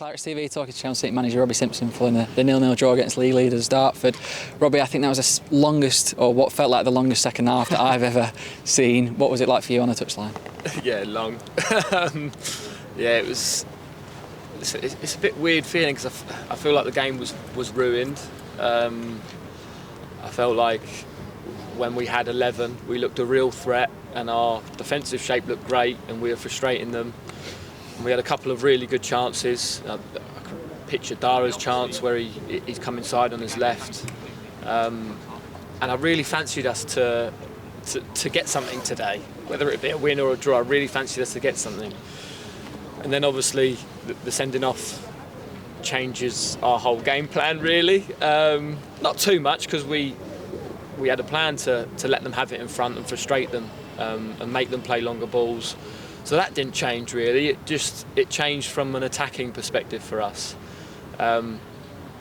Claret TV talking to City Manager Robbie Simpson following the 0-0 draw against league leaders Dartford. Robbie, I think that was the longest, or what felt like the longest second half that I've ever seen. What was it like for you on the touchline? Yeah, long. Yeah, it was. It's a bit weird feeling because I feel like the game was ruined. I felt like when we had 11, we looked a real threat, and our defensive shape looked great, and we were frustrating them. And we had a couple of really good chances. I can picture Dara's chance where he's come inside on his left, and I really fancied us to get something today, whether it be a win or a draw. I really fancied us to get something, and then obviously the sending off changes our whole game plan really. Not too much, because we had a plan to let them have it in front and frustrate them, and make them play longer balls. So that didn't change really. It changed from an attacking perspective for us,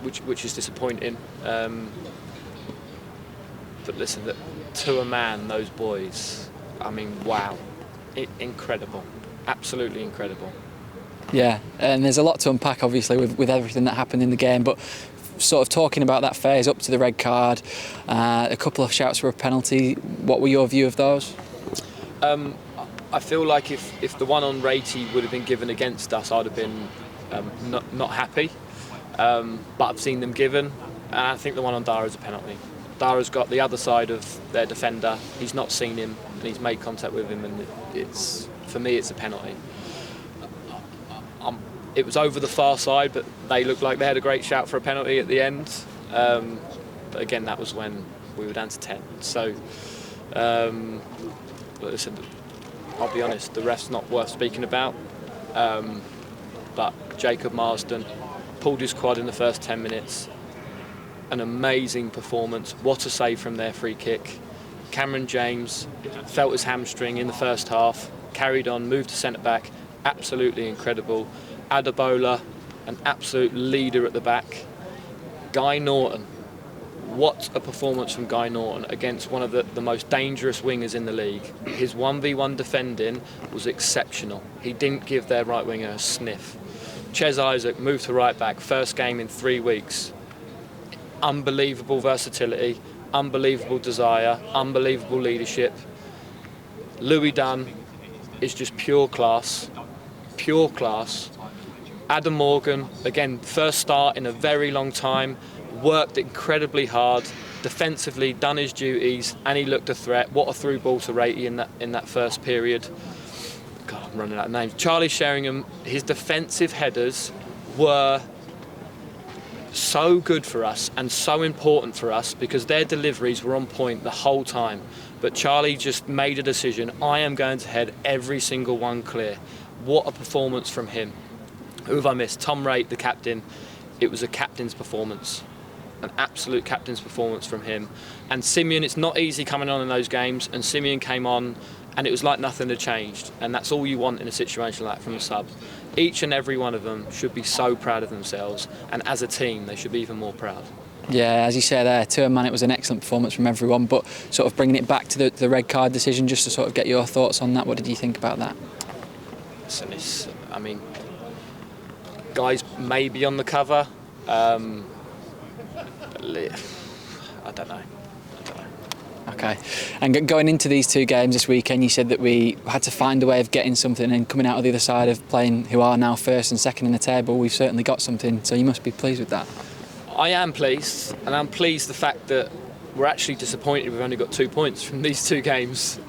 which is disappointing. But listen, to a man, those boys, I mean, wow, incredible, absolutely incredible. Yeah, and there's a lot to unpack obviously with everything that happened in the game, but sort of talking about that phase up to the red card, a couple of shouts for a penalty. What were your view of those? I feel like if the one on Ratey would have been given against us, I'd have been not happy. But I've seen them given, and I think the one on Dara is a penalty. Dara's got the other side of their defender. He's not seen him, and he's made contact with him, and for me, it's a penalty. It was over the far side, but they looked like they had a great shout for a penalty at the end. But again, that was when we were down to 10. So, listen, I'll be honest, the ref's not worth speaking about. But Jacob Marsden pulled his quad in the first 10 minutes. An amazing performance. What a save from their free kick. Cameron James felt his hamstring in the first half, carried on, moved to centre-back. Absolutely incredible. Adebola, an absolute leader at the back. Guy Norton. What a performance from Guy Norton against one of the most dangerous wingers in the league. His 1v1 defending was exceptional. He didn't give their right winger a sniff. Ches Isaac moved to right back, first game in 3 weeks. Unbelievable versatility, unbelievable desire, unbelievable leadership. Louis Dunn is just pure class, pure class. Adam Morgan, again, first start in a very long time, worked incredibly hard, defensively, done his duties, and he looked a threat. What a through ball to Ratey in that first period. God, I'm running out of names. Charlie Sheringham, his defensive headers were so good for us and so important for us because their deliveries were on point the whole time. But Charlie just made a decision. I am going to head every single one clear. What a performance from him. Who have I missed? Tom Raitt, the captain. It was a captain's performance. An absolute captain's performance from him. And Simeon, it's not easy coming on in those games, and Simeon came on and it was like nothing had changed. And that's all you want in a situation like that from a sub. Each and every one of them should be so proud of themselves, and as a team they should be even more proud. Yeah, as you say there, to a man, it was an excellent performance from everyone, but sort of bringing it back to the red card decision, just to sort of get your thoughts on that, what did you think about that? Listen, I mean, guys may be on the cover. I don't know. Okay, and going into these two games this weekend, you said that we had to find a way of getting something, and coming out of the other side of playing who are now first and second in the table, we've certainly got something, so you must be pleased with that. I am pleased, and I'm pleased the fact that we're actually disappointed we've only got 2 points from these two games.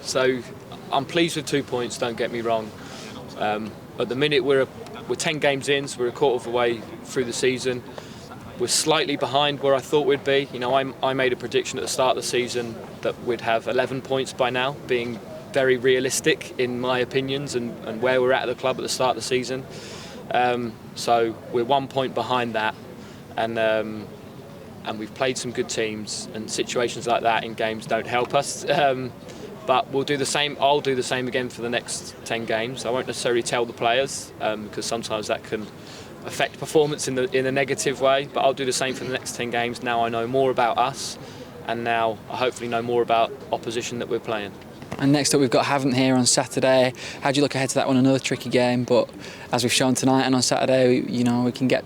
So I'm pleased with 2 points, don't get me wrong. At the minute we're 10 games in, so we're a quarter of the way through the season. We're slightly behind where I thought we'd be. You know, I made a prediction at the start of the season that we'd have 11 points by now, being very realistic in my opinions and where we're at the club at the start of the season. So we're 1 point behind that, and we've played some good teams, and situations like that in games don't help us. But we'll do the same. I'll do the same again for the next 10 games. I won't necessarily tell the players because sometimes that can affect performance in a negative way, but I'll do the same for the next 10 games. Now I know more about us, and now I hopefully know more about opposition that we're playing. And next up we've got Havant here on Saturday. How do you look ahead to that one? Another tricky game, but as we've shown tonight and on Saturday, we can get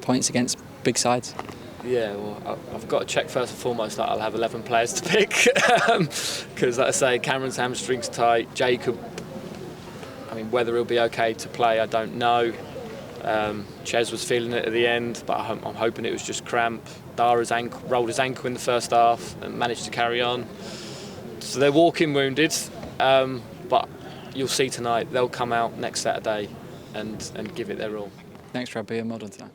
points against big sides. Yeah, well, I've got to check first and foremost that I'll have 11 players to pick, because like I say, Cameron's hamstring's tight. Jacob, I mean, whether he'll be okay to play, I don't know. Ches was feeling it at the end, but I'm hoping it was just cramp. Dara's rolled his ankle in the first half and managed to carry on. So they're walking wounded, but you'll see tonight they'll come out next Saturday and give it their all. Thanks, Robbie, and well done tonight.